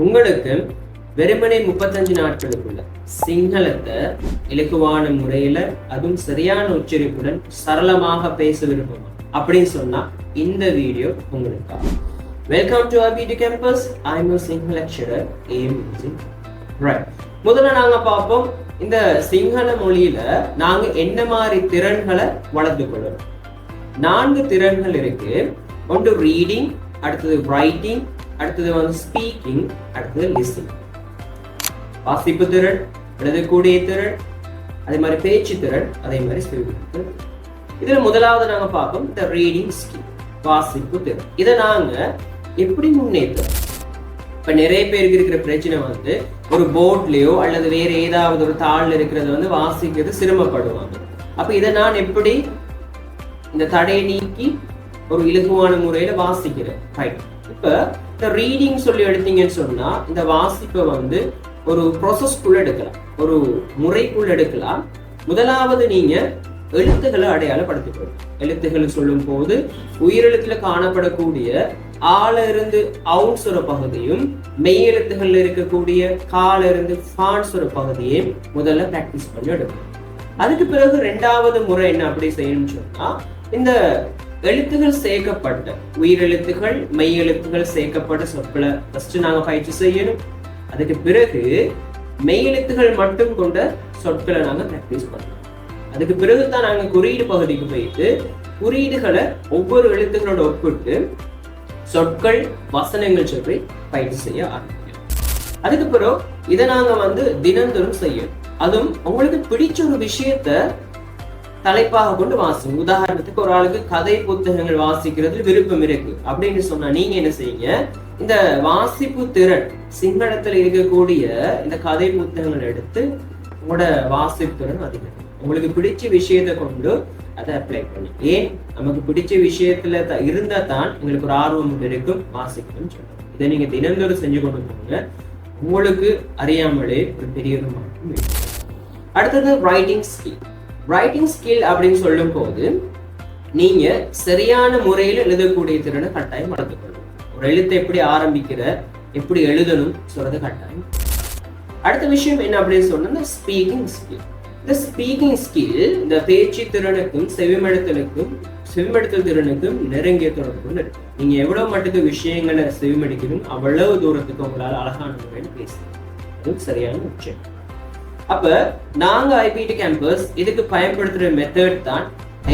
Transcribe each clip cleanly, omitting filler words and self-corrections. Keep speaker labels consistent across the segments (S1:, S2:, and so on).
S1: உங்களுக்கு வெறுமனே 35 நாட்களுக்குள்ள சிங்களத்தை இலகுவான முறையில அதுவும் சரியான உச்சரிப்புடன் சரளமாக பேச விருப்பமா அப்படின்னு சொன்னா இந்த வீடியோ உங்களுக்காக. Welcome to IBT Campus. I am a Sinhala lecturer AM right. முதல்ல நாங்க பார்ப்போம் இந்த சிங்கள மொழியில நாங்க என்ன மாதிரி திறன்களை வளர்த்து கொள்ளணும். 4 திறன்கள் இருக்கு. ஒன்று ரீடிங், அடுத்தது ரைட்டிங், அடுத்தது வந்து ஸ்பீக்கிங், அடுத்தது லிசனிங். வாசிப்பு திறன், எழுதக்கூடிய திறன், அதே மாதிரி பேச்சு திறன், அதே மாதிரி ஸ்பீக்கிங். இதுல முதலாவது நாங்க பார்ப்போம் இந்த ரீடிங் ஸ்கில், வாசிப்பு திறன். இதை நாங்க எப்படி முன்னேற்றோம்? இப்ப நிறைய பேருக்கு இருக்கிற பிரச்சனை வந்து ஒரு போர்ட்லயோ அல்லது வேற ஏதாவது ஒரு தாள்ல இருக்கிறத வந்து வாசிக்கிறது சிரமப்படுவாங்க. அப்ப இதை நான் எப்படி இந்த தடையை நீக்கி ஒரு இலகுவான முறையில வாசிக்கிறேன். ரைட். இப்ப இந்த ரீடிங் சொல்லி எடுத்தீங்கன்னு சொன்னா இந்த வாசிப்பை வந்து ஒரு ப்ராசஸ்க்குள்ள எடுக்கலாம், ஒரு முறைக்குள்ள எடுக்கலாம். முதலாவது நீங்க எழுத்துக்களை அடையாளப்படுத்திக்கணும். எழுத்துக்கள் சொல்லும் போது உயிரெழுத்துல காணப்படக்கூடிய ஆல இருந்து அவுன்ஸ் ஒரு பகுதியும் மெய் எழுத்துகள்ல இருக்கக்கூடிய கால இருந்து ஃபான்ஸ் ஒரு பகுதியையும் முதல்ல பிராக்டிஸ் பண்ணி எடுக்கணும். அதுக்கு பிறகு 2வது முறை என்ன அப்படி செய்யணும்னு சொன்னா இந்த எழுத்துகள் சேர்க்கப்பட்ட உயிரெழுத்துகள் மெய் எழுத்துகள் சேர்க்கப்பட்ட சொற்களை ஃபர்ஸ்ட் நாங்க பயிற்சி செய்யணும். அதுக்கு பிறகு மெய் எழுத்துகள் மட்டும் கொண்ட சொற்களை நாங்க பிராக்டிஸ் பண்ணணும். அதுக்கு பிறகுதான் நாங்க குறியீடு பகுதிக்கு போயிட்டு குறியீடுகளை ஒவ்வொரு எழுத்துக்களோட ஒப்பிட்டு சொற்கள் வசனங்கள் சொல்லி பயிற்சி செய்ய ஆரம்பிக்கணும். அதுக்கு பிறகு இதை நாங்க வந்து தினந்தோறும் செய்யணும். அதுவும் உங்களுக்கு பிடிச்ச ஒரு விஷயத்த தலைப்பாக கொண்டு வாசிங்க. உதாரணத்துக்கு ஒரு ஆளுக்கு கதை புத்தகங்கள் வாசிக்கிறது விருப்பம் இருக்கு அப்படின்னு சொன்னா நீங்க என்ன செய்யுங்க, இந்த வாசிப்பு திறன் சிங்களத்தில் இருக்கக்கூடிய இந்த கதை புத்தகங்கள் எடுத்து உங்களோட வாசிப்பு திறன் அதிகம். உங்களுக்கு பிடிச்ச விஷயத்தை கொண்டு அதை அப்ளை பண்ணி, ஏன் நமக்கு பிடிச்ச விஷயத்துல இருந்தா தான் எங்களுக்கு ஒரு ஆர்வம் இருக்கும் வாசிக்கணும்னு சொல்றோம். இதை நீங்க தினந்தோறும் செஞ்சு கொண்டு போங்க, உங்களுக்கு அறியாமலே ஒரு பெரிய ஒரு மாற்றம் இருக்கும். அடுத்தது ரைட்டிங் ஸ்கில். ரைட்டிங் ஸ்கில் அப்படின்னு சொல்லும் போது நீங்க சரியான முறையில் எழுதக்கூடிய திறனை கட்டாயம் வளர்த்துக்கணும். ஒரு எழுத்தை எப்படி ஆரம்பிக்கிற, எப்படி எழுதணும் சொல்றது கட்டாயம். அடுத்த விஷயம் என்ன அப்படின்னு சொன்னா ஸ்பீக்கிங் ஸ்கில். இந்த ஸ்பீக்கிங் ஸ்கில் இந்த பேச்சு திறனுக்கும் செவிமடுத்தல் திறனுக்கும் நெருங்கிய தொடர்பு இருக்கு. நீங்க எவ்வளவு மட்டுக்கு விஷயங்களை செவிமடிக்கணும் அவ்வளவு தூரத்துக்கு உங்களால் அழகான முறையில் பேசணும். அது சரியான விஷயம். அப்ப நாங்க IBT Campus இதுக்கு பயன்படுத்துற மெத்தட் தான்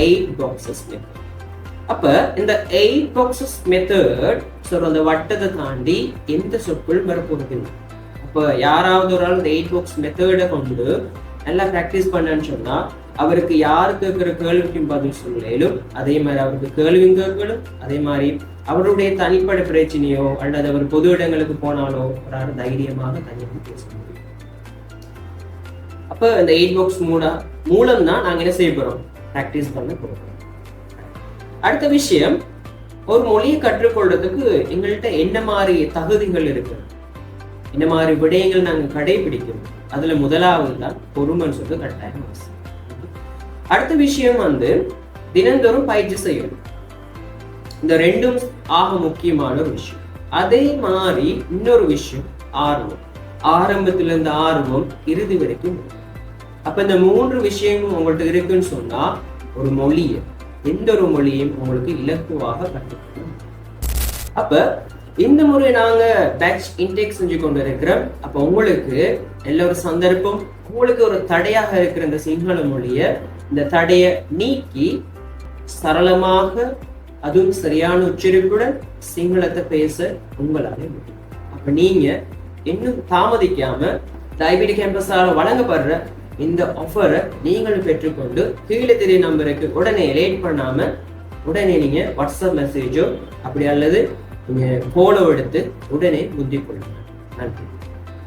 S1: 8 boxes மெத்தட். அப்ப இந்த 8 boxes மெத்தட் சொல்ற அந்த வட்டத்தை தாண்டி எந்த சொற்கள் வரப்போகுது. அப்ப யாராவது ஒரு ஆள் இந்த 8 box மெத்தடை கொண்டு நல்லா பிராக்டிஸ் பண்ணன்னு சொன்னா அவருக்கு யாரு கேட்கிற கேள்விக்கும் பதில் சொல்லலும், அதே மாதிரி அவருக்கு கேள்வியும் கேட்கணும், அதே மாதிரி அவருடைய தனிப்பட்ட பிரச்சனையோ அல்லது அவர் பொது இடங்களுக்கு போனாலோ ஒரு தைரியமாக தனியாக பேச முடியும். அப்ப இந்த 8 box மூலம் தான் நாங்க என்ன செய்ய போறோம், பிராக்டிஸ் பண்ண போறோம். அடுத்த விஷயம், ஒரு மொழியை கற்றுக்கொள்றதுக்கு எங்கள்கிட்ட என்ன மாதிரி தகுதிகள் இருக்கு, என்ன மாதிரி விடயங்கள் நாங்க கடைபிடிக்கணும். அதுல முதலாவது தான் பொறுமைன்னு சொல்றது கட்டாயம். அடுத்த விஷயம் வந்து தினந்தோறும் பயிற்சி செய்யணும். இந்த 2ம் ஆக முக்கியமான ஒரு விஷயம். அதே மாதிரி இன்னொரு விஷயம் ஆர்வம். ஆரம்பத்துல இருந்து ஆர்வம் இறுதி வரைக்கும். அப்ப இந்த 3 விஷயமும் உங்கள்கிட்ட இருக்குன்னு சொன்னா ஒரு மொழியை, எந்த ஒரு மொழியும் உங்களுக்கு இலகுவாக கற்றுக்கணும். அப்ப இந்த முறை நாங்க பேட்ச் இன்டேக் செஞ்சு கொண்டு இருக்கிறோம். அப்ப உங்களுக்கு எல்லா ஒரு சந்தர்ப்பம், உங்களுக்கு ஒரு தடையாக இருக்கிற இந்த சிங்கள மொழியை இந்த தடையை நீக்கி சரளமாக அதுவும் சரியான உச்சரிப்புடன் சிங்களத்தை பேச உங்களால முடியும். அப்ப நீங்க இன்னும் தாமதிக்காம IBT Campus-ஆல வழங்கப்படுற இந்த ஆஃபரை நீங்களும் பெற்றுக்கொண்டு கீழே தெரிய நம்பருக்கு உடனே லேட் பண்ணாம உடனே நீங்க வாட்ஸ்அப் மெசேஜோ அப்படி அல்லது நீங்க போலோ எடுத்து உடனே முந்திக் கொள்ளுங்க. நன்றி.